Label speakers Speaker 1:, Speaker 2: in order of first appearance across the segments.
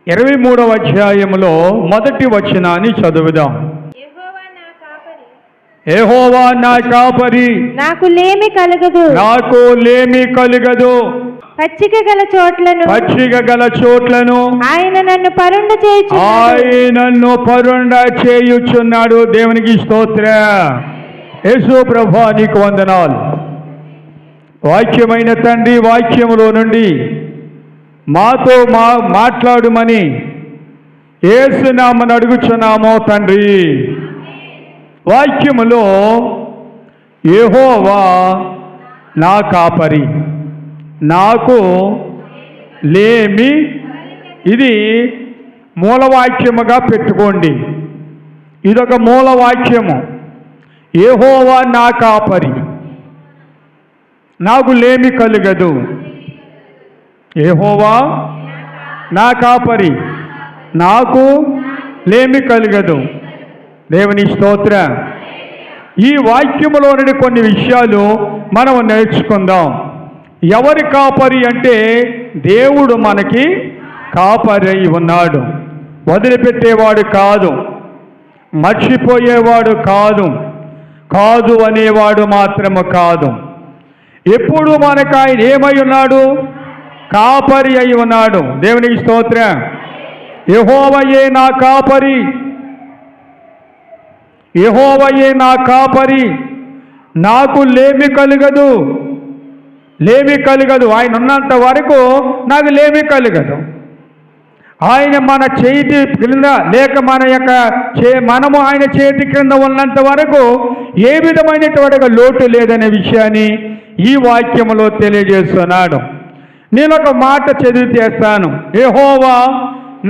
Speaker 1: 23వ అధ్యాయములో మొదటి వచనాన్ని చదువుదాం. యెహోవా నా కాపరి,
Speaker 2: నాకు లేమి కలగదు,
Speaker 1: నాకు లేమి కలుగదు.
Speaker 2: పచ్చిక గల చోట్లను ఆయన నన్ను పరుండ
Speaker 1: చేయుచున్నాడు. దేవునికి స్తోత్రం. యేసు ప్రభువా నీకు వందనాలు. వాక్యమైన తండ్రి, వాక్యములో నుండి మాతో మాట్లాడుమని యేసు నామమున అడుగుచున్నాము తండ్రి. వాక్యములో యెహోవా నా కాపరి, నాకు లేమి, ఇది మూలవాక్యముగా పెట్టుకోండి. ఇదొక మూలవాక్యము. యెహోవా నా కాపరి, నాకు లేమి కలుగదు. యెహోవా నా కాపరి, నాకు లేమి కలుగదు. దేవుని స్తోత్రం. ఈ వాక్యములో నుండి కొన్ని విషయాలు మనం నేర్చుకుందాం. ఎవరి కాపరి అంటే దేవుడు మనకి కాపరి ఉన్నాడు. వదిలిపెట్టేవాడు కాదు, మర్చిపోయేవాడు కాదు, కాదు అనేవాడు మాత్రము కాదు. ఎప్పుడు మనకు ఆయన ఏమై ఉన్నాడు? కాపరి అయి ఉన్నాడు. దేవునికి స్తోత్రం. యెహోవాయే నా కాపరి, యెహోవాయే నా కాపరి, నాకు లేమి కలుగదు. లేమి కలుగదు. ఆయన ఉన్నంత వరకు నాకు లేమి కలుగదు. ఆయన మన చేతి క్రింద లేక మనము ఆయన చేతి క్రింద ఉన్నంత వరకు ఏ విధమైనటువంటి లోటు లేదనే విషయాన్ని ఈ వాక్యములో తెలియజేస్తున్నాడు. నేను ఒక మాట చదివితేస్తాను. యెహోవా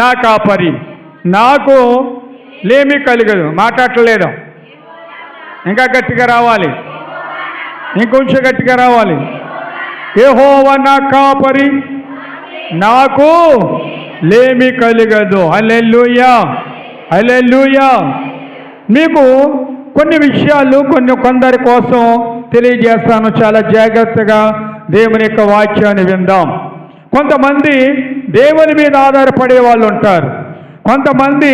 Speaker 1: నా కాపరి, నాకు లేమి కలుగదు. మాట్లాడలేదు, ఇంకా గట్టిగా రావాలి, ఇంకొంచెం గట్టిగా రావాలి. యెహోవా నా కాపరి, నాకు లేమి కలుగదు. హల్లెలూయా, హల్లెలూయా. మీకు కొన్ని విషయాలు కొందరి కోసం తెలియజేస్తాను. చాలా జాగ్రత్తగా దేవుని యొక్క వాక్యాన్ని విందాం. కొంతమంది దేవుని మీద ఆధారపడే వాళ్ళు ఉంటారు, కొంతమంది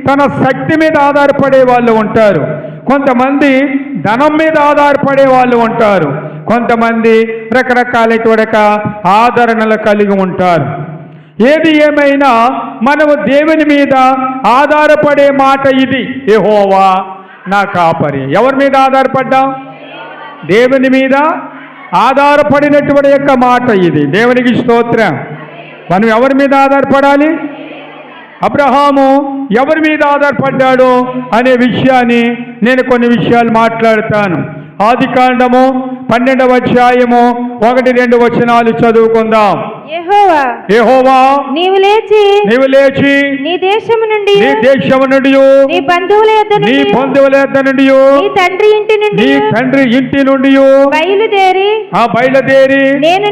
Speaker 1: తన శక్తి మీద ఆధారపడే వాళ్ళు ఉంటారు, కొంతమంది ధనం మీద ఆధారపడే వాళ్ళు ఉంటారు, కొంతమంది రకరకాలైన ఆదరణలు కలిగి ఉంటారు. ఏది ఏమైనా మనము దేవుని మీద ఆధారపడే మాట ఇది. యెహోవా నా కాపరి. ఎవరి మీద ఆధారపడ్డాం? దేవుని మీద ఆధారపడినటువంటి యొక్క మాట ఇది. దేవునికి స్తోత్రం. మనం ఎవరి మీద ఆధారపడాలి? అబ్రహాము ఎవరి మీద ఆధారపడ్డాడు అనే విషయాన్ని నేను కొన్ని విషయాలు మాట్లాడతాను. ఆదికాండము 12వ అధ్యాయము 1-2 వచనాలు చదువుకుందాం. యెహోవా నీవు లేచి నీ దేశము నుండి నీ బంధువుల యొద్ద నుండి నీ తండ్రి ఇంటి నుండి బయలుదేరి నేను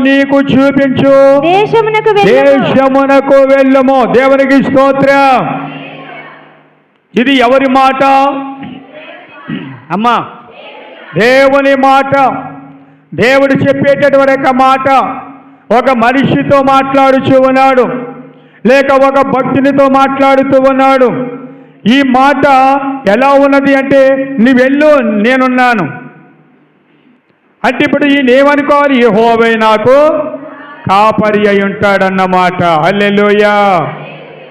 Speaker 1: నీకు చూపించు దేశమునకు వెళ్ళము. దేవునికి స్తోత్రం. ఇది ఎవరి మాట అమ్మా? దేవుని మాట. దేవుడు చెప్పేటటువంటి మాట ఒక మనిషితో మాట్లాడుతూ ఉన్నాడు, లేక ఒక భక్తునితో మాట్లాడుతూ ఉన్నాడు. ఈ మాట ఎలా ఉన్నది అంటే, నువ్వెళ్ళు, నేనున్నాను అంటే ఇప్పుడు ఈయన ఏమనుకోవాలి? యెహోవా నాకు కాపరి అయి ఉంటాడన్నమాట. హల్లెలూయా,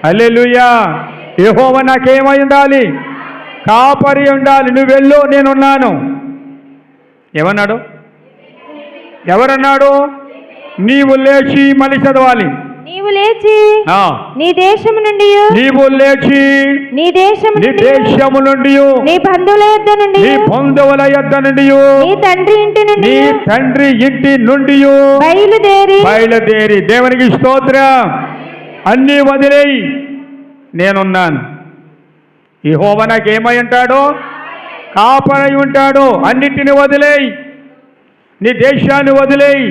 Speaker 1: హల్లెలూయా. యెహోవా నాకేమై ఉండాలి? కాపరి ఉండాలి. నువ్వెళ్ళు, నేనున్నాను. ఏమన్నాడు? ఎవరన్నాడు? నీవు లేచి, మళ్ళీ చదవాలి. నీవు లేచి నీ దేశము నుండి నీ బంధువుల యొద్ద నుండి నీ తండ్రి ఇంటి నుండి బయలుదేరి. దేవునికి స్తోత్రం. అన్నీ వదిలేయి, నేనున్నాను. యెహోవా నాకేమై ఉంటాడో? కాపరి ఉంటాడు. అన్నిటిని వదిలేయి, నీ దేశాన్ని వదిలేయి,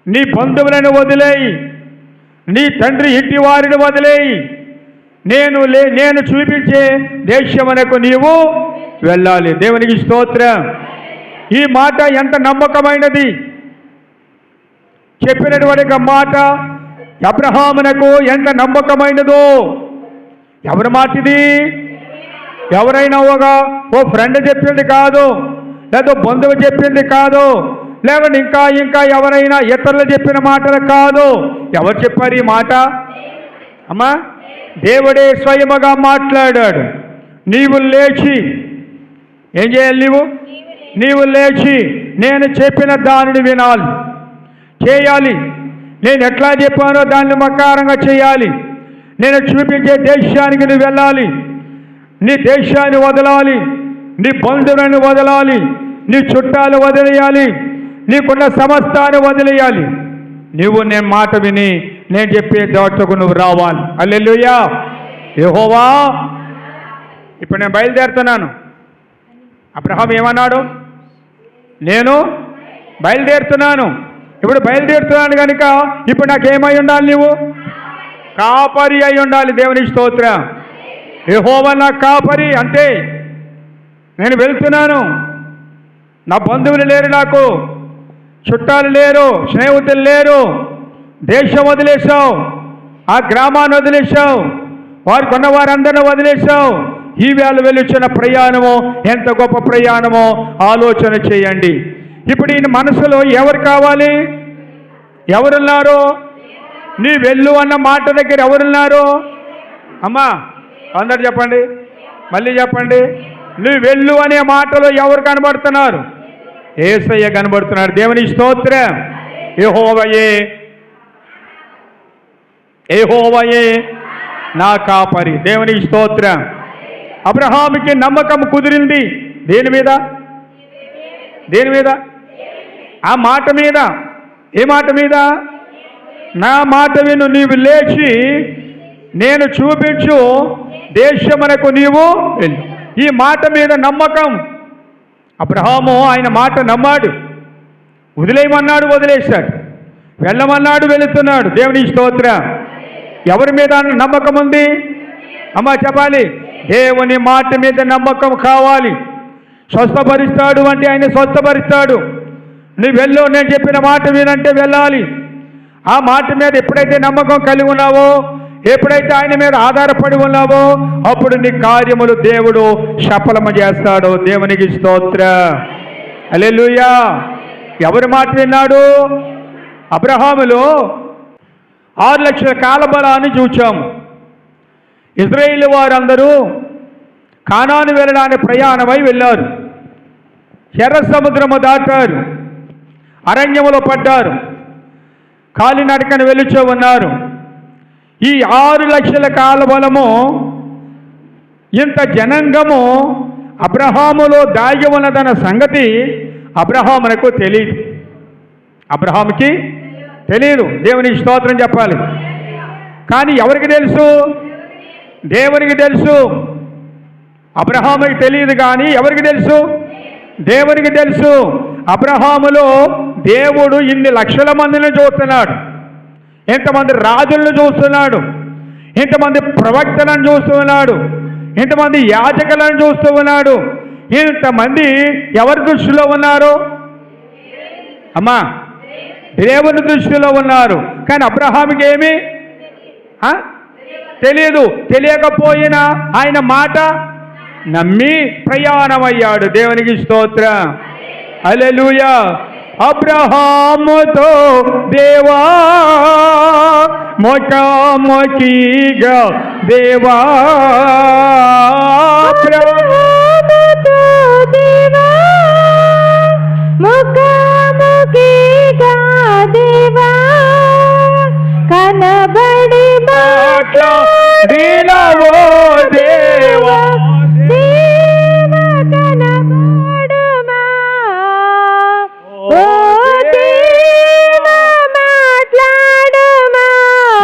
Speaker 1: నీ బంధువులను వదిలేయి, నీ తండ్రి ఇంటి వారిని వదిలేయి, నేను చూపించే దేశమునకు నీవు వెళ్ళాలి. దేవునికి స్తోత్రం. ఈ మాట ఎంత నమ్మకమైనది! చెప్పినటువంటి మాట అబ్రహామునకు ఎంత నమ్మకమైనదో. ఎవరి మాట ఇది? ఎవరైనా ఓ ఫ్రెండ్ చెప్పింది కాదు, లేదా బంధువు చెప్పింది కాదు, లేకపోతే ఇంకా ఎవరైనా ఇతరులు చెప్పిన మాటలు కాదు. ఎవరు చెప్పారు ఈ మాట? అమ్మా, దేవుడే స్వయముగా మాట్లాడాడు. నీవు లేచి ఏం చేయాలి? నీవు లేచి నేను చెప్పిన దానిని వినాలి, చేయాలి. నేను ఎట్లా చెప్పానో దాన్ని ప్రకారంగా చేయాలి. నేను చూపించే దేశానికి నువ్వు వెళ్ళాలి. నీ దేశాన్ని వదలాలి, నీ బంధువులను వదలాలి, నీ చుట్టాలు వదిలేయాలి, నీకున్న సమస్తాన్ని వదిలేయాలి. నువ్వు నేను మాట విని నేను చెప్పే దాటకు నువ్వు రావాలి. హల్లెలూయా. యెహోవా, ఇప్పుడు నేను బయలుదేరుతున్నాను. అబ్రహాం ఏమన్నాడు? నేను బయలుదేరుతున్నాను. ఇప్పుడు బయలుదేరుతున్నాను కనుక ఇప్పుడు నాకేమై ఉండాలి? నువ్వు కాపరి అయి ఉండాలి. దేవునికి స్తోత్రం. యెహోవా నా కాపరి. అంతే. నేను వెళ్తున్నాను. నా బంధువులు లేరు, నాకు చుట్టాలు లేరు, స్నేహితులు లేరు. దేశం వదిలేశావు, ఆ గ్రామాన్ని వదిలేశావు, వారికి ఉన్న వారందరినీ వదిలేశావు. ఈ వేళ వెళ్ళొచ్చిన ప్రయాణము ఎంత గొప్ప ప్రయాణమో ఆలోచన చేయండి. ఇప్పుడు ఈ మనసులో ఎవరు కావాలి? ఎవరున్నారు? నీ వెళ్ళు అన్న మాట దగ్గర ఎవరున్నారు? అమ్మా, అందరు చెప్పండి, మళ్ళీ చెప్పండి. నీ వెళ్ళు అనే మాటలో ఎవరు కనబడుతున్నారు? యేసయ్య కనబడుతున్నాడు. దేవుని స్తోత్రం. యెహోవాయే నా కాపరి. దేవుని స్తోత్రం. అబ్రహాముకి నమ్మకం కుదిరింది. దేని మీద? ఆ మాట మీద. ఏ మాట మీద? నా మాట విను, నీవు లేచి నేను చూపించు దేశమునకు నీవు వెళ్ళు. ఈ మాట మీద నమ్మకం. అబ్రహాము ఆయన మాట నమ్మాడు. వదిలేయమన్నాడు, వదిలేశాడు. వెళ్ళమన్నాడు, వెళుతున్నాడు. దేవుని స్తోత్రం. ఎవరి మీద నమ్మకం ఉంది? అమ్మా చెప్పాలి. దేవుని మాట మీద నమ్మకం కావాలి. స్వస్థపరుస్తాడు అంటే ఆయన స్వస్థపరుస్తాడు. నువ్వు వెళ్ళు, నేను చెప్పిన మాట వినంటే వెళ్ళాలి. ఆ మాట మీద ఎప్పుడైతే నమ్మకం కలిగి ఉన్నావో, ఎప్పుడైతే ఆయన మీద ఆధారపడి ఉన్నావో, అప్పుడు నీ కార్యములు దేవుడు సఫలము చేస్తాడు. దేవునికి స్తోత్రం. హల్లెలూయా. ఎవరి మాట విన్నాడు? అబ్రహాములో 6 లక్షల కాలబలాన్ని చూచాము. ఇశ్రాయేలు వారందరూ కానాను వెళ్ళడానికి ప్రయాణమై వెళ్ళారు. ఎర్ర సముద్రము దాటారు, అరణ్యములో పడ్డారు, కాలినడకన వెలుచూ ఉన్నారు. ఈ 6 లక్షల కాలబలము, ఇంత జనాంగము అబ్రహాములో దాగి ఉన్నదన్న సంగతి అబ్రహామునకు తెలియదు. అబ్రహాముకి తెలియదు. దేవునికి స్తోత్రం చెప్పాలి. కానీ ఎవరికి తెలుసు? దేవునికి తెలుసు. అబ్రహాముకి తెలియదు, కానీ ఎవరికి తెలుసు? దేవునికి తెలుసు. అబ్రహాములో దేవుడు ఇన్ని లక్షల మందిని చూస్తున్నాడు, ఎంతమంది రాజులను చూస్తున్నాడు, ఇంతమంది ప్రవక్తలను చూస్తున్నాడు, ఇంతమంది యాజకులను చూస్తూ ఉన్నాడు. ఇంతమంది ఎవరి దృష్టిలో ఉన్నారు? అమ్మా, దేవుని దృష్టిలో ఉన్నారు. కానీ అబ్రహాముకి ఏమి తెలియదు. తెలియకపోయినా ఆయన మాట నమ్మి ప్రయాణమయ్యాడు. దేవునికి స్తోత్రం. హల్లెలూయా. అబ్రహాముతో దేవా ముఖాముఖిగా దేవా,
Speaker 2: అబ్రహాముతో దేవా ముఖాముఖిగా దేవా, కనబడి
Speaker 1: మాట్లాడినవో దేవా,
Speaker 2: కనబడుమా ఓ దేవా, మాట్లాడుమా,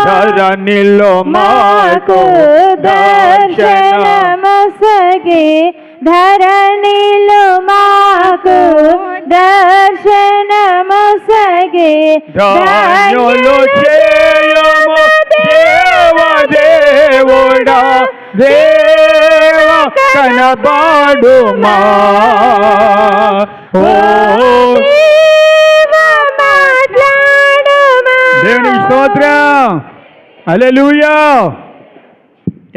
Speaker 1: ధరణిలో మాకు
Speaker 2: దర్శనమొసగి, ధరణిలో మాకు దర్శనమొసగి,
Speaker 1: ధన్యులు చేయము దేవదేవుడా, దేవ కనబడుమా ఓ
Speaker 2: మాట్లాడుమా.
Speaker 1: దేవుని స్తోత్రం. హల్లెలూయా.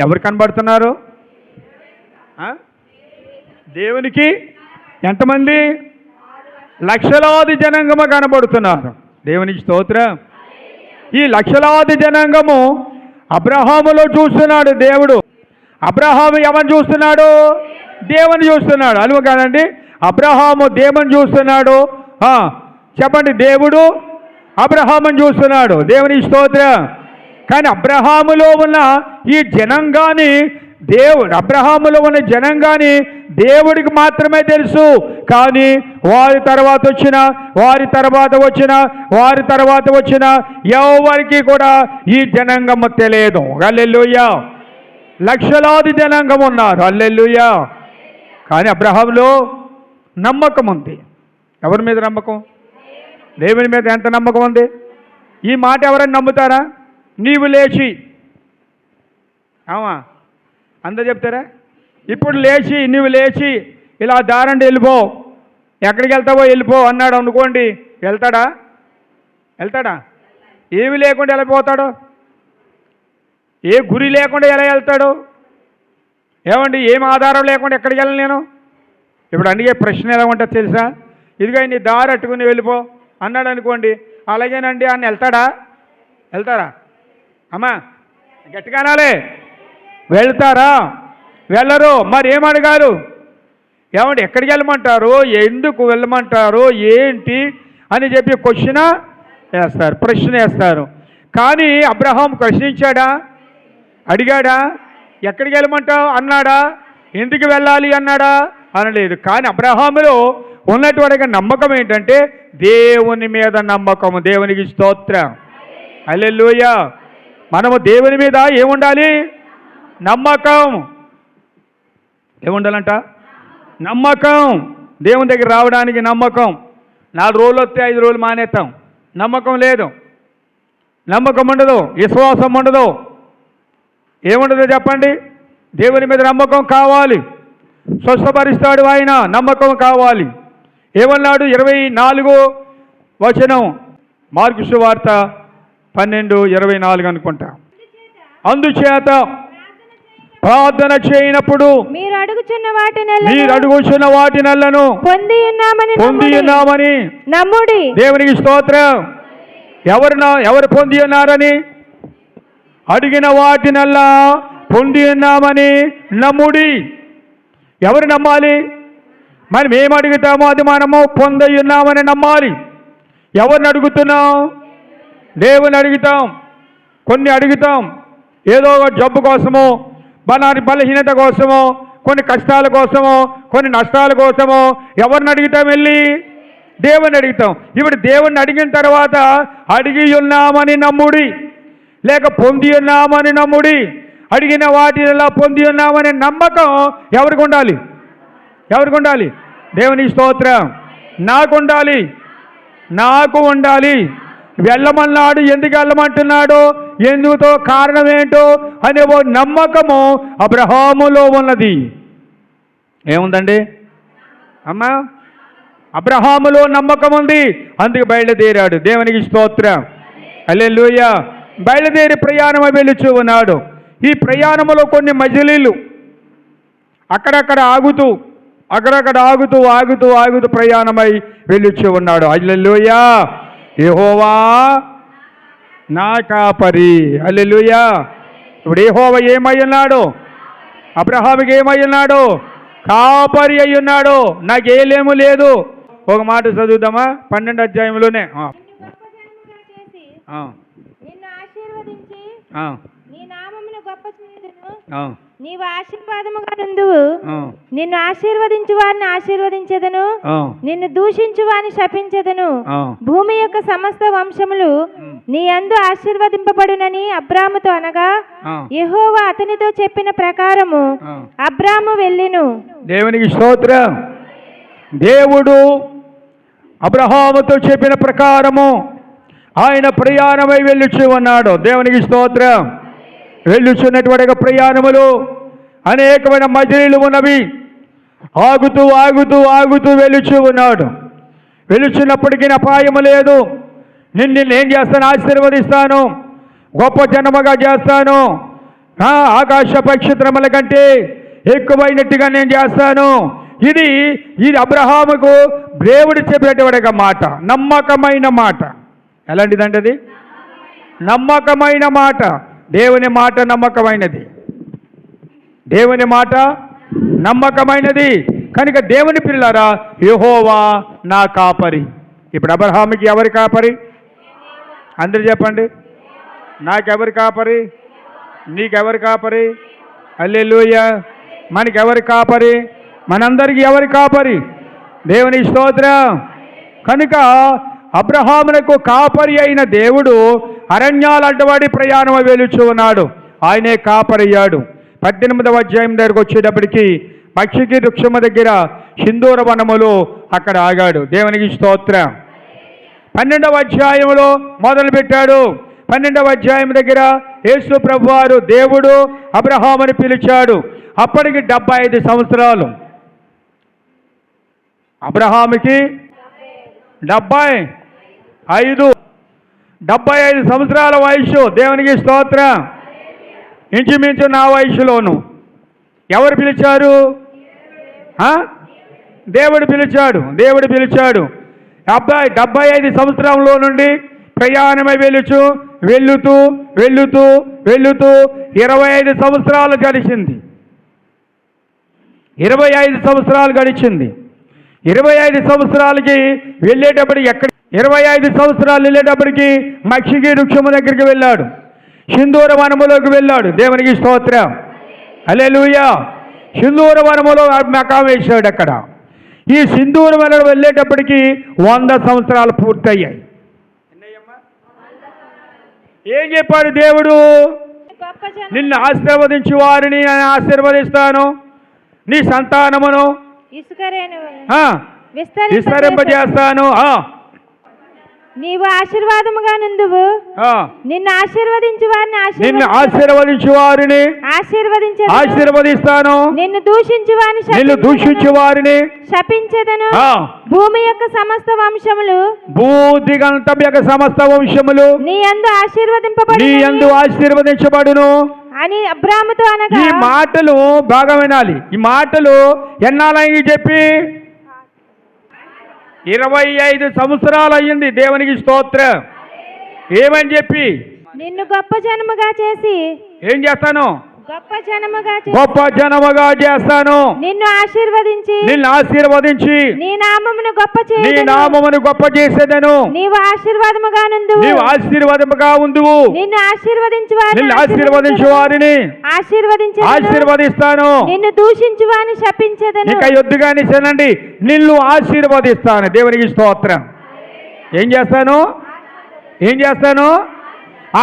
Speaker 1: ఎవరు కనబడుతున్నారు? దేవునికి ఎంతమంది? లక్షలాది జనాంగము కనబడుతున్నారు. దేవునికి స్తోత్రం. ఈ లక్షలాది జనాంగము అబ్రహాములో చూస్తున్నాడు దేవుడు. అబ్రహాము ఎవరిని చూస్తున్నాడు? దేవుని చూస్తున్నాడు. అనువు కాదండి, అబ్రహాము దేవుని చూస్తున్నాడు. చెప్పండి, దేవుడు అబ్రహాముని చూస్తున్నాడు. దేవునికి స్తోత్రం. కానీ అబ్రహాములో ఉన్న ఈ జనాంగాన్ని అబ్రహాములో ఉన్న జనాంగాన్ని దేవుడికి మాత్రమే తెలుసు. కానీ వారి తర్వాత వచ్చిన ఎవరికి కూడా ఈ జనాంగము తెలియదు. హల్లెలూయా. లక్షలాది జనాంగం ఉన్నారు. హల్లెలూయా. కానీ అబ్రహాములో నమ్మకం ఉంది. ఎవరి మీద నమ్మకం? దేవుని మీద ఎంత నమ్మకం ఉంది? ఈ మాట ఎవరైనా నమ్ముతారా? నీవు లేచి, అందరూ చెప్తారా? ఇప్పుడు నువ్వు లేచి ఇలా దారండి వెళ్ళిపో, ఎక్కడికి వెళ్తావో వెళ్ళిపో అన్నాడు అనుకోండి, వెళ్తాడా? ఏమి లేకుండా వెళ్ళిపోతాడు? ఏ గురి లేకుండా ఎలా వెళ్తాడు? ఏమండి, ఏం ఆధారం లేకుండా ఎక్కడికి వెళ్ళను నేను? ఇప్పుడు అడిగే ప్రశ్న ఎలా ఉంటుంది తెలుసా? ఇదిగో నీ దారి అట్టుకుని వెళ్ళిపో అన్నాడు అనుకోండి, అలాగేనండి అని వెళ్తారా? అమ్మా గట్టిగా అనాలే. వెళ్తారా? వెళ్ళరు. మరి ఏమడగారు? ఏమంటే ఎక్కడికి వెళ్ళమంటారు, ఎందుకు వెళ్ళమంటారు, ఏంటి అని చెప్పి ప్రశ్న వేస్తారు. కానీ అబ్రహాం ప్రశ్నించాడా? అడిగాడా? ఎక్కడికి వెళ్ళమంటావు అన్నాడా? ఎందుకు వెళ్ళాలి అన్నాడా? అనలేదు. కానీ అబ్రహాములో ఉన్నటువంటి నమ్మకం ఏంటంటే దేవుని మీద నమ్మకము. దేవునికి స్తోత్రం. హల్లెలూయా. మనము దేవుని మీద ఏముండాలి? నమ్మకం. ఏముండాలంట? నమ్మకం. దేవుని దగ్గర రావడానికి నమ్మకం. 4 రోజులు వస్తే 5 రోజులు మానేస్తాం. నమ్మకం లేదు, నమ్మకం ఉండదు, విశ్వాసం ఉండదు. ఏముండదో చెప్పండి? దేవుని మీద నమ్మకం కావాలి. స్వస్థపరిస్తాడు ఆయన, నమ్మకం కావాలి. ఏమన్నాడు? 24వ వచనం, మార్కు సువార్త 12:24 అనుకుంటా. అందుచేత ప్రార్థన చేయనప్పుడు మీరు అడుగుచున్న వాటినెల్లను పొంది ఉన్నామని నమ్ముడి. దేవునికి స్తోత్రం. ఎవరు పొంది ఉన్నారని? అడిగిన వాటినల్లా పొంది ఉన్నామని నమ్ముడి. ఎవరు నమ్మాలి? మనం ఏం అడుగుతామో అది మనము పొంది ఉన్నామని నమ్మాలి. ఎవరిని అడుగుతున్నాం? దేవుని అడుగుతాం. కొన్ని అడుగుతాం ఏదో ఒక జబ్బు కోసమో, బలహీనత కోసమో, కొన్ని కష్టాల కోసమో, కొన్ని నష్టాల కోసమో. ఎవరిని అడుగుతాం? వెళ్ళి దేవుని అడుగుతాం. ఇప్పుడు దేవుణ్ణి అడిగిన తర్వాత అడిగి ఉన్నామని నమ్ముడి, లేక పొంది ఉన్నామని నమ్ముడి. అడిగిన వాటిలా పొంది ఉన్నామనే నమ్మకం ఎవరికి ఉండాలి? దేవుని స్తోత్రం. నాకు ఉండాలి. వెళ్ళమన్నాడు, ఎందుకు వెళ్ళమంటున్నాడో, ఎందుతో కారణం ఏంటో అనే ఓ నమ్మకము అబ్రహాములో ఉన్నది. ఏముందండి అమ్మా? అబ్రహాములో నమ్మకం ఉంది, అందుకు బయలుదేరాడు. దేవునికి స్తోత్రం. హల్లెలూయా. బయలుదేరి ప్రయాణమై వెళ్ళుచూ ఉన్నాడు. ఈ ప్రయాణములో కొన్ని మజిలీలు అక్కడక్కడ ఆగుతూ ప్రయాణమై వెళ్ళుచూ ఉన్నాడు. హల్లెలూయా. యెహోవా నా కాపరి. హల్లెలూయా. ఇప్పుడు యెహోవా ఏమై ఉన్నాడు? అబ్రహాముకి ఏమై ఉన్నాడు? కాపరి అయి ఉన్నాడు. నాకేలేము లేదు. ఒక మాట చదువుదామా? 12వ అధ్యాయంలోనే.
Speaker 2: నీవు ఆశీర్వాదముగా నుందువు. నిన్ను ఆశీర్వదించు వారిని ఆశీర్వదించెదను, నిన్ను దూషించు వారిని శపించెదను. భూమి యొక్క సమస్త వంశములు నీ యందు ఆశీర్వదింపబడునని అబ్రాముతో అనగా, యెహోవా అతనితో చెప్పిన ప్రకారము అబ్రాము వెళ్ళెను.
Speaker 1: దేవునికి స్తోత్రం. దేవుడు అబ్రహాముతో చెప్పిన ప్రకారము ఆయన ప్రయాణమై వెళ్ళుచూ ఉన్నాడు. దేవునికి స్తోత్రం. వెళ్ళుచున్నటువంటి ప్రయాణములు అనేకమైన మజిలీలు ఉన్నవి. ఆగుతూ వెళ్ళుచూ ఉన్నాడు. వెలుచున్నప్పటికీ అపాయము లేదు. నిన్ను ఏం చేస్తాను? ఆశీర్వదిస్తాను, గొప్ప జనముగా చేస్తాను, ఆకాశ నక్షత్రముల కంటే ఎక్కువైనట్టుగా నేను చేస్తాను. ఇది అబ్రహాముకు దేవుడు చెప్పేటువంటి మాట, నమ్మకమైన మాట. ఎలాంటిదంటే అది నమ్మకమైన మాట. దేవుని మాట నమ్మకమైనది, దేవుని మాట నమ్మకమైనది. కనుక దేవుని పిల్లరా, యెహోవా నా కాపరి. ఇప్పుడు అబ్రహాముకి ఎవరి కాపరి? అందరూ చెప్పండి. నాకెవరి కాపరి? నీకెవరి కాపరి? హల్లెలూయా. మనకెవరి కాపరి? మనందరికీ ఎవరి కాపరి? దేవుని స్తోత్రం. కనుక అబ్రహామునకు కాపరి అయిన దేవుడు అరణ్యాలు అడ్డవాడి ప్రయాణం వెలుచు ఉన్నాడు. ఆయనే కాపరయ్యాడు. 18వ అధ్యాయం దగ్గరకు వచ్చేటప్పటికి పక్షికి వృక్షము దగ్గర సింధూర వనములో అక్కడ ఆగాడు. దేవునికి స్తోత్రం. 12వ అధ్యాయంలో మొదలుపెట్టాడు. 12వ అధ్యాయం దగ్గర యేసు ప్రభువారు దేవుడు అబ్రహాముని పిలిచాడు. అప్పటికి 75 సంవత్సరాలు. అబ్రహాముకి 75 సంవత్సరాల వయస్సు. దేవునికి స్తోత్రం. ఇంచుమించు నా వయసులోను. ఎవరు పిలిచారు? దేవుడు పిలిచాడు. దేవుడు పిలిచాడు. 75 సంవత్సరంలో నుండి ప్రయాణమై వెళుతూ 25 సంవత్సరాలు గడిచింది. 25 సంవత్సరాలు గడిచింది. 25 సంవత్సరాలకి వెళ్ళేటప్పటికి 25 సంవత్సరాలు వెళ్ళేటప్పటికి మక్షికి వృక్షము దగ్గరికి వెళ్ళాడు. సింధూర వనములోకి వెళ్ళాడు. దేవునికి స్తోత్రం. హల్లెలూయా. సింధూర వనములో మకాం వేశాడు. అక్కడ ఈ సింధూర వనం వెళ్ళేటప్పటికి 100 సంవత్సరాలు పూర్తయ్యాయి. ఏం చెప్పాడు దేవుడు? నిన్ను ఆశీర్వదించు వారిని నేను ఆశీర్వదిస్తాను, నీ సంతానమును విస్తరింపజేస్తాను.
Speaker 2: నీవు ఆశీర్వాదముగా నుందువు. నిన్ను ఆశీర్వదించు వారిని
Speaker 1: ఆశీర్వదిస్తాను.
Speaker 2: నిన్ను దూషించు
Speaker 1: వారిని
Speaker 2: శపించెదను. భూమి యొక్క సమస్త వంశములు నీ యందు ఆశీర్వదింపబడును అని అబ్రాహాముతో అనగా.
Speaker 1: ఈ మాటలు బాగా వినాలి. ఈ మాటలు ఎన్నాళ్ళని చెప్పి 25 సంవత్సరాలు అయ్యింది. దేవునికి స్తోత్రం. ఏమని చెప్పి?
Speaker 2: నిన్ను గొప్ప జనముగా చేసి
Speaker 1: ఏం చేస్తాను?
Speaker 2: గొప్ప
Speaker 1: జనముగా చేస్తాను.
Speaker 2: నిన్ను ఆశీర్వదించి
Speaker 1: నీ
Speaker 2: నామమును
Speaker 1: గొప్ప చేసేదను.
Speaker 2: నీవు ఆశీర్వాదముగా ఉందువు. నిన్ను ఆశీర్వదించు వారిని ఆశీర్వదిస్తాను. నిన్ను దూషించు వారిని శపించెదను.
Speaker 1: ఇక యొద్దుగాని చెనండి, నిన్ను ఆశీర్వదిస్తాను. దేవునికి స్తోత్రం. ఏం చేస్తాను?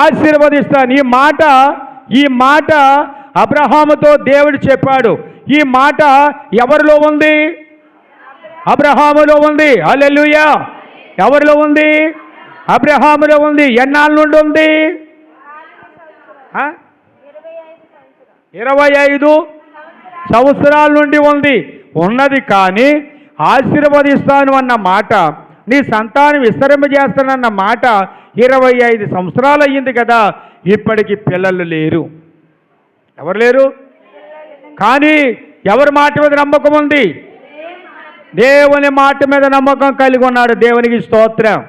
Speaker 1: ఆశీర్వదిస్తాను. ఈ మాట అబ్రహాముతో దేవుడు చెప్పాడు. ఈ మాట ఎవరిలో ఉంది? అబ్రహాములో ఉంది. హల్లెలూయా. ఎవరిలో ఉంది? అబ్రహాములో ఉంది. ఎన్నాళ్ళ నుండి ఉంది? 25 సంవత్సరాల నుండి ఉన్నది. కానీ ఆశీర్వదిస్తాను అన్న మాట, నీ సంతానం విస్తరింపజేస్తానన్న మాట 25 సంవత్సరాలు అయ్యింది కదా. ఇప్పటికి పిల్లలు లేరు. ఎవరు లేరు? కానీ ఎవరి మాట మీద నమ్మకం ఉంది? దేవుని మాట మీద నమ్మకం కలిగి ఉన్నాడు. దేవునికి స్తోత్రం.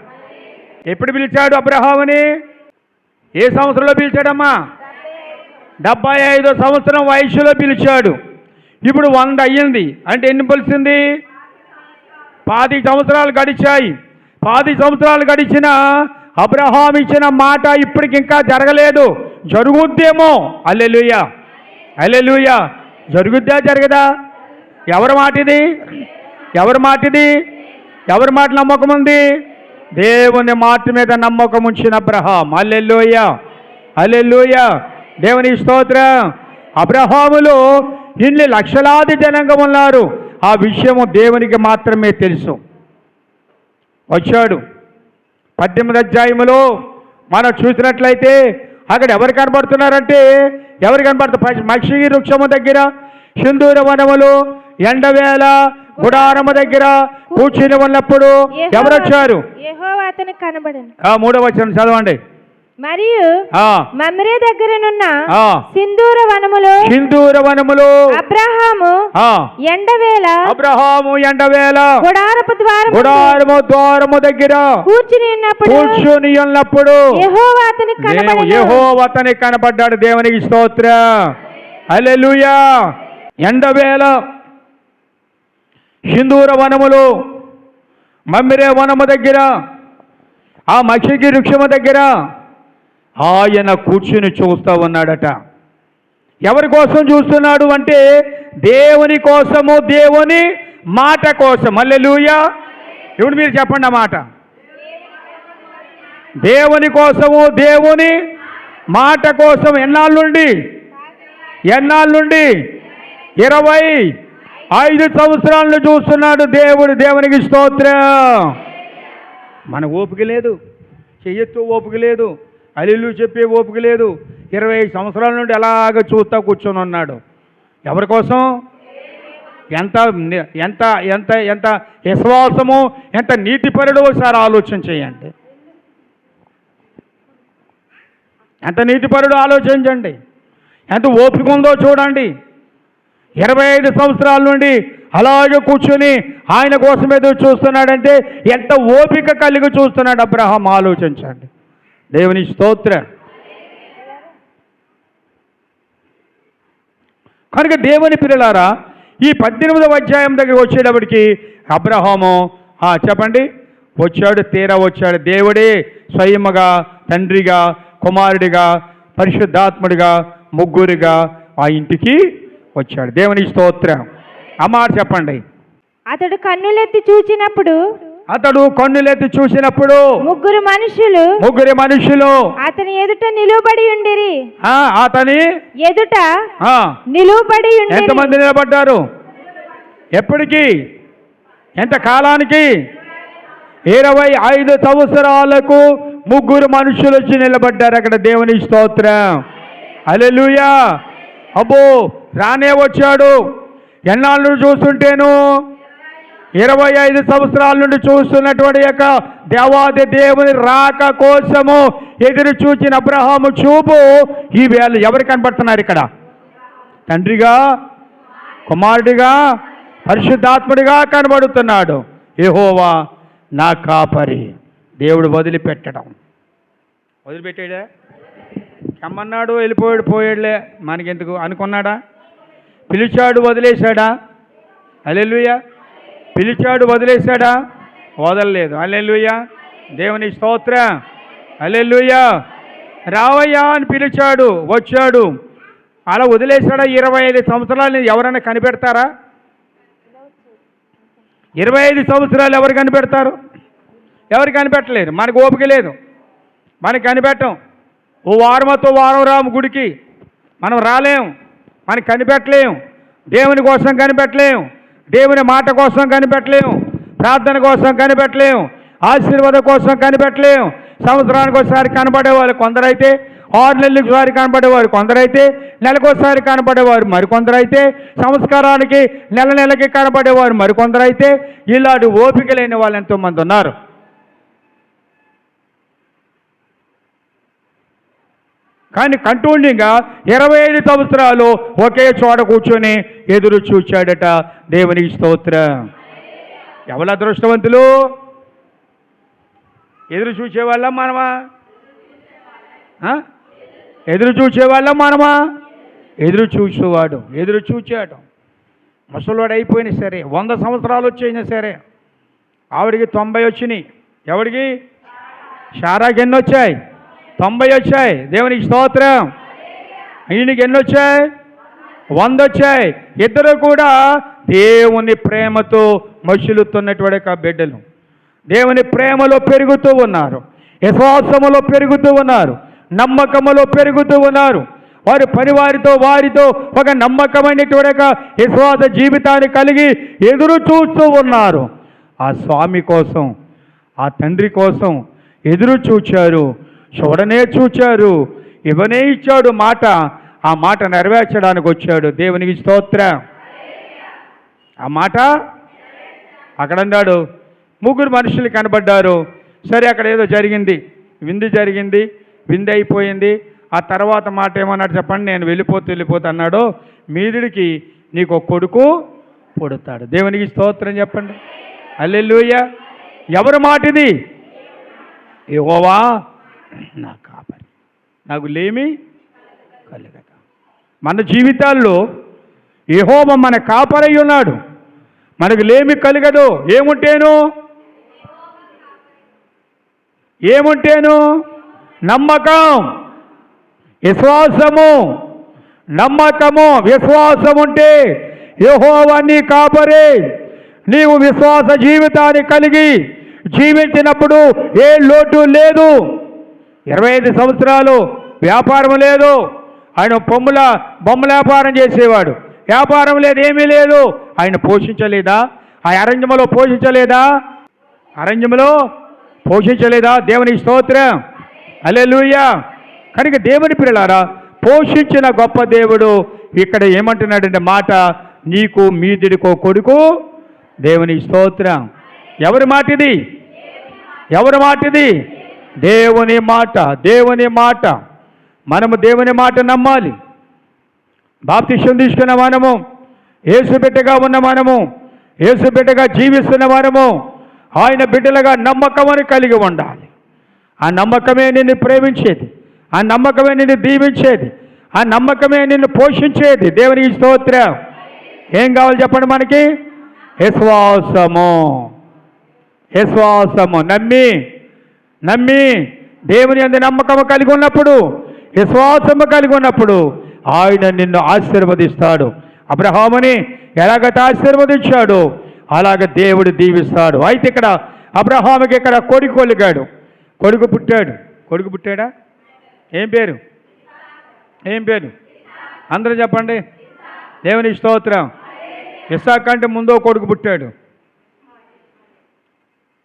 Speaker 1: ఎప్పుడు పిలిచాడు అబ్రహాముని? ఏ సంవత్సరంలో పిలిచాడమ్మా? 75 సంవత్సరం వయసులో పిలిచాడు. ఇప్పుడు 100 అయ్యింది. అంటే ఎన్ని పిలిచింది? 10 సంవత్సరాలు గడిచాయి. 10 సంవత్సరాలు గడిచిన అబ్రహాం ఇచ్చిన మాట ఇప్పటికి ఇంకా జరగలేదు. జరుగుద్దేమో. హల్లెలూయా. హల్లెలూయా. జరుగుద్దా జరగదా? ఎవరి మాట ఇది? ఎవరి మాట నమ్మకం ఉంది? దేవుని మాట మీద నమ్మకం ఉంచిన అబ్రహాం. హల్లెలూయా. హల్లెలూయా. దేవుని స్తోత్రం. అబ్రహాములో ఇన్ని లక్షలాది జనాంగం ఉన్నారు. ఆ విషయము దేవునికి మాత్రమే తెలుసు. వచ్చాడు 18వ అధ్యాయములో మనం చూసినట్లయితే అక్కడ ఎవరు కనబడుతున్నారంటే, ఎవరు కనబడుతున్నారు? మక్షి వృక్షము దగ్గర సింధూర వనములో ఎండవేళ గుడారము దగ్గర కూర్చుని ఉన్నప్పుడు ఎవరు వచ్చారు?
Speaker 2: యెహోవా అతనికి కనబడెను.
Speaker 1: 3వ వచనం చదవండి.
Speaker 2: మరియు మమ్రే దగ్గరనున్న
Speaker 1: ఆ,
Speaker 2: సింధూర వనములో అబ్రహాము
Speaker 1: ఎండవేళ గుడారము ద్వారము దగ్గర కూర్చుని ఉన్నప్పుడు యెహోవా అతనికి కనబడ్డాడు. దేవునికి స్తోత్రం. హల్లెలూయా. ఎండవేళ సింధూర వనములో మమ్రే వనము దగ్గర ఆ మక్షికి వృక్షము దగ్గర ఆయన కూర్చుని చూస్తూ ఉన్నాడట. ఎవరి కోసం చూస్తున్నాడు అంటే దేవుని కోసము, దేవుని మాట కోసం. హల్లెలూయా. ఇప్పుడు మీరు చెప్పండి ఆ మాట. దేవుని కోసము, దేవుని మాట కోసం. ఎన్నాళ్ళ నుండి 25 సంవత్సరాలను చూస్తున్నాడు దేవుడు. దేవునికి స్తోత్రం. మన ఓపిక లేదు, చెయ్యొత్తు ఓపిక లేదు, అల్లిల్లు చెప్పే ఓపిక లేదు. 25 సంవత్సరాల నుండి ఎలాగ చూస్తా కూర్చొని ఉన్నాడు. ఎవరి కోసం? ఎంత ఎంత ఎంత ఎంత విశ్వాసము, ఎంత నీతిపరుడు ఒకసారి ఆలోచన చేయండి. ఎంత నీతిపరుడు ఆలోచించండి. ఎంత ఓపిక ఉందో చూడండి. 25 సంవత్సరాల నుండి అలాగే కూర్చొని ఆయన కోసం ఎదురు చూస్తున్నాడంటే ఎంత ఓపిక కలిగి చూస్తున్నాడు అబ్రహాం. ఆలోచించండి. దేవుని స్తోత్రం. కనుక దేవుని పిల్లలారా, ఈ 18వ అధ్యాయం దగ్గర వచ్చేటప్పటికి అబ్రహాము చెప్పండి వచ్చాడు, తీరా వచ్చాడు. దేవుడే స్వయముగా తండ్రిగా, కుమారుడిగా, పరిశుద్ధాత్ముడిగా, ముగ్గురిగా ఆ ఇంటికి వచ్చాడు. దేవుని స్తోత్రం. ఆ మాట చెప్పండి.
Speaker 2: అతడు కన్నులెత్తి చూసినప్పుడు ముగ్గురు మనుషులు అతని ఎదుట నిలువబడి ఉండిరి.
Speaker 1: ఎంతమంది నిలబడ్డారు? ఎప్పటికి? ఎంత కాలానికి? 25 సంవత్సరాలకు ముగ్గురు మనుషులు వచ్చి నిలబడ్డారు అక్కడ. దేవుని స్తోత్రం. హల్లెలూయా. అబ్బో, రానే వచ్చాడు. ఎన్నాళ్ళు చూస్తుంటేను 25 సంవత్సరాల నుండి చూస్తున్నటువంటి యొక్క దేవాది దేవుని రాక కోసము ఎదురు చూచిన అబ్రహాము చూపు ఈ వేళ ఎవరు కనబడుతున్నారు ఇక్కడ? తండ్రిగా, కుమారుడిగా, పరిశుద్ధాత్ముడిగా కనబడుతున్నాడు. యెహోవా నా కాపరి. దేవుడు వదిలిపెట్టాడా? కమ్మన్నాడు, పోయాడులే మనకెందుకు అనుకున్నాడా? పిలిచాడు, వదిలేశాడా? హల్లెలూయా. పిలిచాడు, వదిలేశాడా? వదలలేదు. హల్లెలూయా. దేవుని స్తోత్రం. హల్లెలూయా. రావయ్యా అని పిలిచాడు, వచ్చాడు. అలా వదిలేశాడా? 25 సంవత్సరాలు ఎవరైనా కనిపెడతారా? 25 సంవత్సరాలు ఎవరు కనిపెడతారు? ఎవరు కనిపెట్టలేరు. మనకు ఓపిక లేదు, మనకి కనిపెట్టం. ఓ వారమతో వారం రాము గుడికి, మనం రాలేం, మనకి కనిపెట్టలేం. దేవుని కోసం కనిపెట్టలేం, దేవుని మాట కోసం కనిపెట్టలేం, ప్రార్థన కోసం కనిపెట్టలేం, ఆశీర్వాదం కోసం కనిపెట్టలేం. సంవత్సరానికి ఒకసారి కనబడేవారు కొందరైతే, 6 నెలలకు ఒకసారి కనబడేవారు కొందరైతే, నెలకోసారి కనబడేవారు మరికొందరైతే, సంస్కారానికి నెలకి కనబడేవారు మరికొందరైతే, ఇలాంటి ఓపిక లేని వాళ్ళు ఎంతోమంది ఉన్నారు. కానీ కంటిన్యూగా 25 సంవత్సరాలు ఒకే చోట కూర్చొని ఎదురు చూచాడట. దేవునికి స్తోత్రం. ఎవరు అదృష్టవంతులు? ఎదురు చూసేవాళ్ళం మనమా? ఎదురు చూసేవాళ్ళం మనమా? ఎదురు చూచాడు. ముసలివాడు అయిపోయినా సరే, 100 సంవత్సరాలు వచ్చైనా సరే, ఆవిడికి 90 వచ్చినాయి. ఎవడికి? శారాకి ఎన్ని వచ్చాయి? 90 వచ్చాయి. దేవునికి స్తోత్రం. ఈయనకి ఎన్ని వచ్చాయి? 100 వచ్చాయి. ఇద్దరు కూడా దేవుని ప్రేమతో మసులుతున్నటువంటి బిడ్డలు. దేవుని ప్రేమలో పెరుగుతూ ఉన్నారు, విశ్వాసములో పెరుగుతూ ఉన్నారు, నమ్మకములో పెరుగుతూ ఉన్నారు. వారి పనివారితో వారితో ఒక నమ్మకమైనటువంటి విశ్వాస జీవితాన్ని కలిగి ఎదురు చూస్తూ ఉన్నారు. ఆ స్వామి కోసం, ఆ తండ్రి కోసం ఎదురు చూచారు. చూచారు, ఇవనే ఇచ్చాడు మాట. ఆ మాట నెరవేర్చడానికి వచ్చాడు. దేవునికి స్తోత్రం. ఆ మాట అక్కడ అన్నాడు. ముగ్గురు మనుషులు కనబడ్డారు. సరే, అక్కడ ఏదో జరిగింది, విందు జరిగింది, విందు అయిపోయింది. ఆ తర్వాత మాట ఏమన్నాడు చెప్పండి? నేను వెళ్ళిపోతూ అన్నాడు, మీదిడికి నీకు ఒక కొడుకు పుడతాడు. దేవునికి స్తోత్రం చెప్పండి. హల్లెలూయా. ఎవరి మాట ఇది? యెహోవా నా కాపరి, నాకు లేమి కలుగక. మన జీవితాల్లో యెహోవా మన కాపరై ఉన్నాడు, మనకు లేమి కలగదు. ఏముంటేను నమ్మకం, విశ్వాసము. నమ్మకము, విశ్వాసం ఉంటే యెహోవా నీ కాపరి. నీవు విశ్వాస జీవితాన్ని కలిగి జీవించినప్పుడు ఏ లోటు లేదు. 25 సంవత్సరాలు వ్యాపారం లేదు. ఆయన బొమ్మల వ్యాపారం చేసేవాడు. వ్యాపారం లేదు, ఏమీ లేదు. ఆయన పోషించలేదా? ఆ అరణ్యములో పోషించలేదా? దేవునికి స్తోత్రం. హల్లెలూయా. కనుక దేవుని పిల్లలారా, పోషించిన గొప్ప దేవుడు ఇక్కడ ఏమంటున్నాడంటే మాట, నీకు మీదిడికో కొడుకు. దేవునికి స్తోత్రం. ఎవరి మాట ఇది? దేవుని మాట. మనము దేవుని మాట నమ్మాలి. బాప్తిష్యం తీసుకున్న మనము, యేసు బిడ్డగా ఉన్న మనము, యేసు బిడ్డగా జీవిస్తున్న మనము, ఆయన బిడ్డలుగా నమ్మకమని కలిగి ఉండాలి. ఆ నమ్మకమే నిన్ను ప్రేమించేది, ఆ నమ్మకమే నిన్ను దీవించేది, ఆ నమ్మకమే నిన్ను పోషించేది. దేవునికి స్తోత్రం. ఏం కావాలి చెప్పండి మనకి? విశ్వాసము. నమ్మి దేవుని యందు నమ్మకము కలిగి ఉన్నప్పుడు, విశ్వాసము కలిగి ఉన్నప్పుడు ఆయన నిన్ను ఆశీర్వదిస్తాడు. అబ్రహాముని ఎలాగైతే ఆశీర్వదించాడు అలాగ దేవుడు దీవిస్తాడు. అయితే ఇక్కడ అబ్రహాముకి ఇక్కడ కొడుకు పుట్టాడా? ఏం పేరు? అందరూ చెప్పండి. దేవుని స్తోత్రం. ఇస్సాకు కంటే ముందో కొడుకు పుట్టాడు.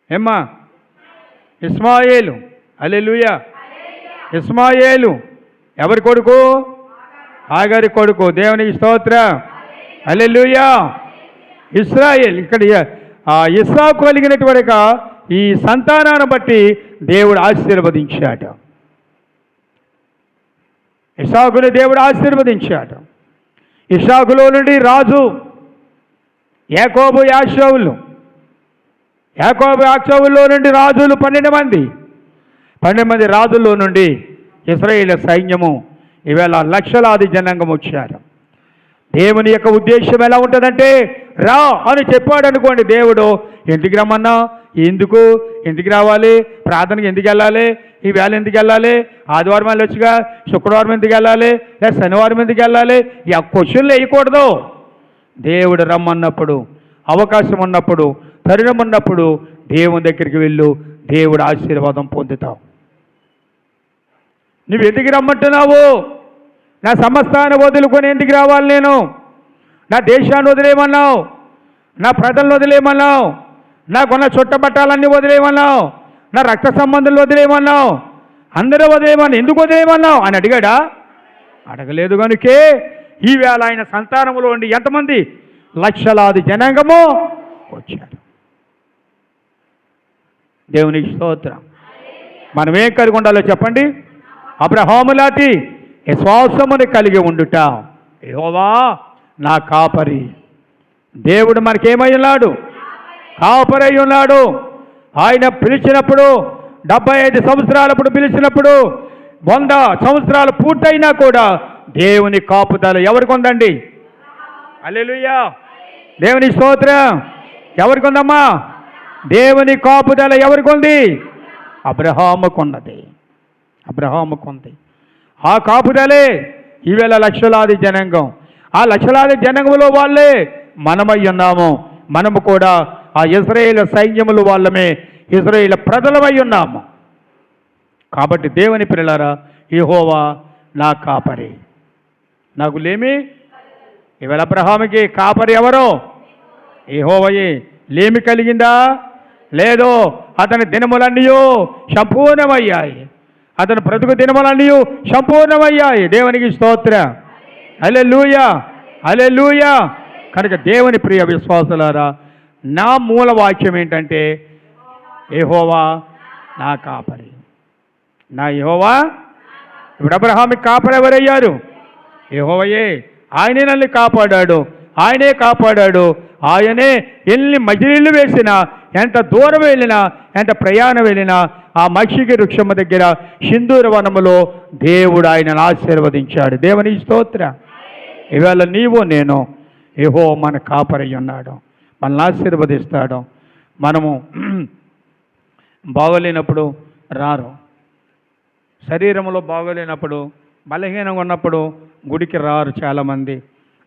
Speaker 1: ఏమ్మా? ఇస్మాయేలు. హల్లెలూయా. ఇస్మాయేలు ఎవరి కొడుకు? ఆగారి కొడుకు. దేవునికి స్తోత్రం. హల్లెలూయా. ఇశ్రాయేల్. ఇక్కడ ఇస్సాకు కలిగినటువంటి ఈ సంతానాన్ని బట్టి దేవుడు ఆశీర్వదించాడు. ఇస్సాకుని దేవుడు ఆశీర్వదించాడు. ఇస్సాకులో నుండి రాజు యాకోబు యాషౌవులో నుండి రాజులు 12 మంది రాజుల్లో నుండి ఇశ్రాయేలు సైన్యము ఈవేళ లక్షలాది జనాంగం వచ్చారు. దేవుని యొక్క ఉద్దేశం ఎలా ఉంటుందంటే, రా అని చెప్పాడు అనుకోండి దేవుడు, ఎందుకు రమ్మన్నా? ఎందుకు రావాలి? ప్రార్థనకి ఎందుకు వెళ్ళాలి? ఈ వేళ ఎందుకు వెళ్ళాలి? ఆదివారం వెళ్ళొచ్చుగా, శుక్రవారం ఎందుకు వెళ్ళాలి? లేదా శనివారం ఎందుకు వెళ్ళాలి? ఈ క్వశ్చన్లు వేయకూడదు. దేవుడు రమ్మన్నప్పుడు, అవకాశం ఉన్నప్పుడు, తరుణం ఉన్నప్పుడు దేవుని దగ్గరికి వెళ్ళు, దేవుడు ఆశీర్వాదం పొందుతావు. నువ్వు ఎందుకు రమ్మంటున్నావు? నా సమస్తాన్ని వదులుకొని ఎందుకు రావాలి? నేను నా దేశాన్ని వదిలేయమన్నావు, నా ప్రజలను వదిలేయమన్నావు, నాకున్న చుట్టబట్టాలన్నీ వదిలేయమన్నావు, నా రక్త సంబంధులు వదిలేయమన్నావు, అందరూ వదిలేయమన్నావు. ఎందుకు వదిలేయమన్నావు అని అడిగాడా? అడగలేదు. కనుకే ఈవేళ ఆయన సంతానంలో ఉండి ఎంతమంది? లక్షలాది జనాంగము వచ్చారు. దేవునికి స్తోత్రం. మనం ఏం కలిగి ఉండాలో చెప్పండి? అబ్రహాము లాంటి విశ్వాసముని కలిగి ఉండుట. యెహోవా నా కాపరి. దేవుడు మనకేమై ఉన్నాడు? కాపరై ఉన్నాడు. ఆయన పిలిచినప్పుడు 75 సంవత్సరాలప్పుడు పిలిచినప్పుడు 100 సంవత్సరాలు పూర్తయినా కూడా దేవుని కాపుదల ఎవరికి ఉందండి? హల్లెలూయా. దేవుని స్తోత్రం. ఎవరికి ఉందమ్మా? దేవుని కాపుదల ఎవరికి ఉంది? అబ్రహాముకున్నది. ఆ కాపుదలే ఈవేళ లక్షలాది జనాంగం. ఆ లక్షలాది జనాంగంలో వాళ్ళే మనమై ఉన్నాము. మనము కూడా ఆ ఇశ్రాయేలు సైన్యములు వాళ్ళమే, ఇశ్రాయేలు ప్రజలమై ఉన్నాము. కాబట్టి దేవుని పిల్లలారా, యెహోవా నా కాపరి, నాకు లేమి. ఈవేళ అబ్రహాముకి కాపరి ఎవరో? యెహోవాయే. లేమి కలిగిందా? లేదు. అతని దినములన్నీ సంపూర్ణమయ్యాయి. అతని బ్రతుకు దినములన్నీ సంపూర్ణమయ్యాయి. దేవునికి స్తోత్రం. హల్లెలూయా. కనుక దేవుని ప్రియ విశ్వాసులారా, నా మూల వాక్యం ఏంటంటే యెహోవా నా కాపరి. నా యెహోవా. ఇప్పుడు అబ్రహాముకి కాపరి ఎవరయ్యారు? యెహోవాయే. ఆయనే నన్ను కాపాడాడు, ఆయనే కాపాడాడు. ఆయనే ఎన్ని మజిలీలు వేసినా, ఎంత దూరం వెళ్ళినా, ఎంత ప్రయాణం వెళ్ళినా, ఆ మక్షికి వృక్షము దగ్గర సింధూర వనములో దేవుడు ఆయనను ఆశీర్వదించాడు. దేవుని స్తోత్రం. ఇవాళ నీవు నేను యెహోవా మన కాపరి ఉన్నాడు, మనల్ని ఆశీర్వదిస్తాడు. మనము బాగోలేనప్పుడు రారు, శరీరంలో బాగోలేనప్పుడు, బలహీనంగా ఉన్నప్పుడు గుడికి రారు చాలామంది.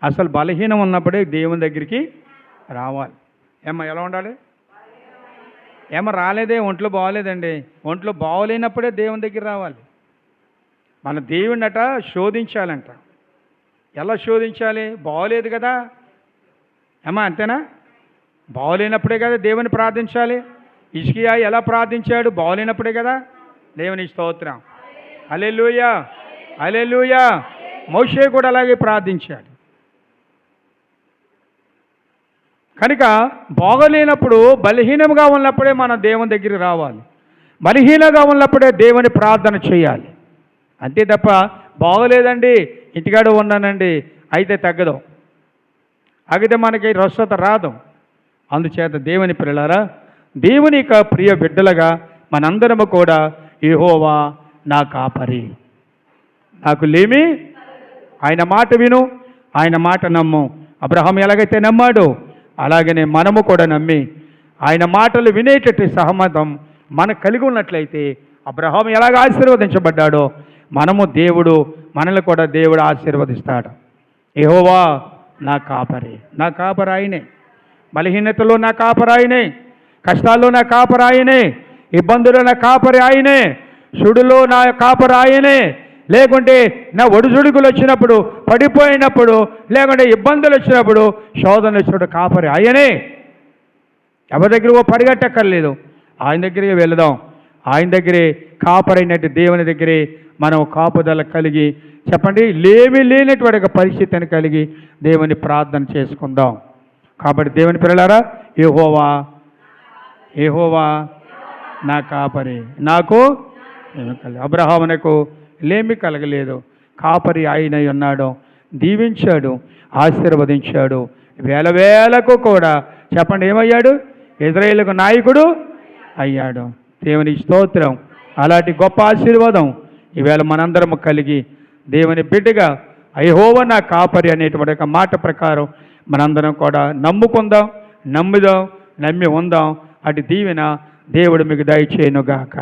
Speaker 1: అసలు బలహీనం ఉన్నప్పుడే దేవుని దగ్గరికి రావాలి. ఏమ్మా ఎలా ఉండాలి? ఏమో రాలేదే, ఒంట్లో బాగోలేదండి. ఒంట్లో బాగోలేనప్పుడే దేవుని దగ్గర రావాలి. మన దేవుణ్ణట శోధించాలంట. ఎలా శోధించాలి? బాగోలేదు కదా ఏమా, అంతేనా? బాగోలేనప్పుడే కదా దేవుని ప్రార్థించాలి. హిజ్కియా ఎలా ప్రార్థించాడు? బాగోలేనప్పుడే కదా. దేవుని స్తోత్రం. హల్లెలూయా, హల్లెలూయా. మోషే కూడా అలాగే ప్రార్థించాడు. కనుక బాగోలేనప్పుడు, బలహీనంగా ఉన్నప్పుడే మనం దేవుని దగ్గరికి రావాలి. బలహీనంగా ఉన్నప్పుడే దేవుని ప్రార్థన చేయాలి. అంతే తప్ప బాగోలేదండి, ఇంటికాడ ఉన్నానండి అయితే తగ్గదు, అయితే మనకి స్వస్థత రాదు. అందుచేత దేవుని పిల్లలారా, దేవుని యొక్క ప్రియ బిడ్డలుగా మనందరము కూడా యెహోవా నా కాపరి, నాకు లేమి. ఆయన మాట విను, ఆయన మాట నమ్ము. అబ్రహాం ఎలాగైతే నమ్మాడో అలాగనే మనము కూడా నమ్మి ఆయన మాటలు వినేటట్టు సహమతం మనకు కలిగి ఉన్నట్లయితే, అబ్రహాం ఎలాగ ఆశీర్వదించబడ్డాడో మనము మనల్ని కూడా దేవుడు ఆశీర్వదిస్తాడు. యెహోవా నా కాపరి, నా కాపరి ఆయనే. బలహీనతలో నా కాపరి ఆయనే, కష్టాల్లో నా కాపరి ఆయనే, ఇబ్బందుల్లో నా కాపరి ఆయనే, సుడులో నా కాపరి ఆయనే. లేకుంటే నా ఒడిదుడుకులు వచ్చినప్పుడు, పడిపోయినప్పుడు, లేకుంటే ఇబ్బందులు వచ్చినప్పుడు, శోధనలు వచ్చినప్పుడు కాపరి ఆయనే. ఎవరి దగ్గర పరిగెట్టక్కర్లేదు, ఆయన దగ్గరికి వెళదాం. ఆయన దగ్గరే కాపరైనట్టు దేవుని దగ్గరే మనం కాపుదల కలిగి, చెప్పండి, లేనటువంటి ఒక పరిస్థితిని కలిగి దేవుని ప్రార్థన చేసుకుందాం. కాబట్టి దేవుని పిల్లలారా, యెహోవా యెహోవా నా కాపరి, నాకు అబ్రహామునకు లేమి కలగలేదు, కాపరి ఆయన ఉన్నాడు, దీవించాడు, ఆశీర్వదించాడు. వేలకు కూడా చెప్పండి ఏమయ్యాడు? ఇశ్రాయేలుకు నాయకుడు అయ్యాడు. దేవుని స్తోత్రం. అలాంటి గొప్ప ఆశీర్వాదం ఈవేళ మనందరము కలిగి దేవుని బిడ్డగా యెహోవా నా కాపరి అనేటువంటి ఒక మాట ప్రకారం మనందరం కూడా నమ్ముకుందాం, నమ్మి ఉందాం. అటు దీవెన దేవుడు మీకు దయచేయునుగాక.